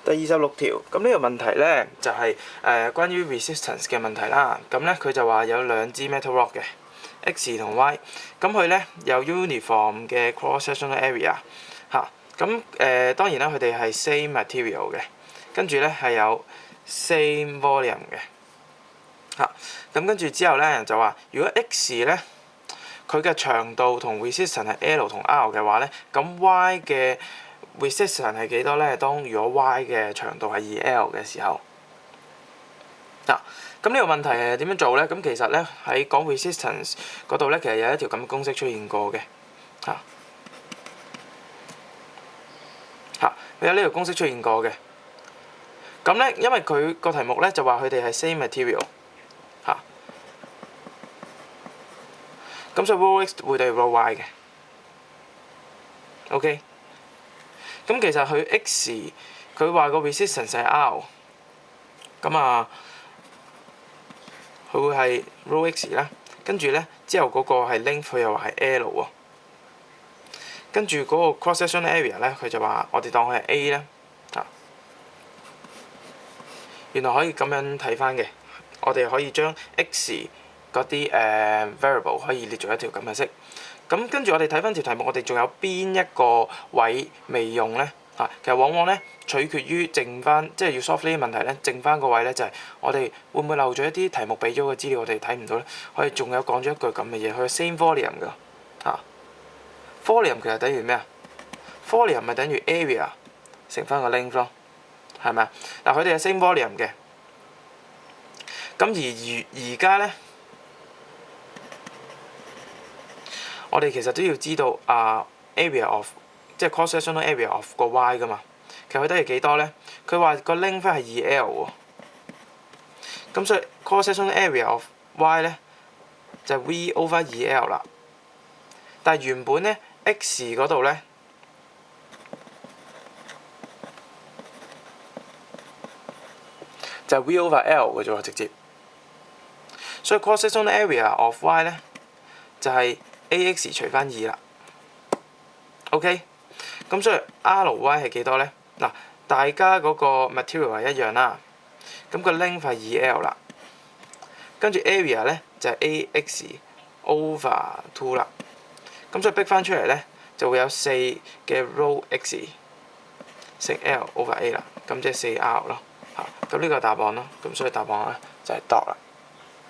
第26條，咁呢個問題咧就係關於 resistance 嘅問題啦。咁咧佢就話有兩支 metal rod 嘅 X 同 Y， 咁佢咧有 uniform 嘅 cross-sectional area 嚇。咁當然啦，佢哋係 same material 嘅，跟住咧係有 same volume 嘅嚇。咁跟住之後咧就話，如果 X 咧佢嘅長度同 resistance 係 L 同 R 嘅話咧，咁 Y 嘅resistance 係幾多咧？當如果 y 嘅長度係 2L 嘅時候，咁呢個問題係點樣做咧？咁其實咧喺講 resistance 嗰度咧，其實有一條咁嘅公式出現過嘅，有呢條公式出現過嘅。咁咧，因為佢個題目咧就話佢哋係 same material，咁所以 rho x 會對 rho y 嘅 ，OK。咁其實佢 X 佢話個 resistance 係 R， 咁佢會係 rho x 啦，跟住咧之後嗰個係 length， 佢又話係 L 喎，跟住嗰個 cross-sectional area 咧，佢就話我哋當佢係 A 啦，原來可以咁樣睇翻嘅，我哋可以將 X 嗰啲variable 可以列做一條咁嘅式。咁跟住我哋睇翻條題目，我哋仲有邊一個位未用咧？其實往往咧取決於剩翻，即係要 solve 呢啲問題咧，剩翻個位咧就係我哋會唔會漏咗一啲題目俾咗嘅資料，我哋睇唔到咧？我哋仲有講咗一句咁嘅嘢，佢係 same volume 㗎，volume 其實等於咩啊 ？volume 咪等於 area 乘翻個 length 咯，係咪啊？嗱，佢哋係 same volume 嘅，咁而家咧。我哋其實都要知道area of 即係 cross-sectional area of 個 y 噶嘛，其實佢得係幾多咧？佢話個 length 係 2L 喎，咁所以 cross-sectional area of y 咧就係 v over 2L 啦。但係原本咧 x 嗰度咧就係 v over L 嘅啫喎，直接。所以 cross-sectional area of y 咧就係AX 除翻2啦 ，OK， 咁所以 RY 係幾多咧？嗱，大家嗰個 material 係一樣啦，咁個 length 係 2L 啦，跟住 area 咧就係 AX over 2啦，咁所以逼翻出嚟咧就會有4嘅 rho x 乘 L over A 啦，咁即係4R 咯，咁呢個答案咯，咁所以答案咧就係 dot 啦。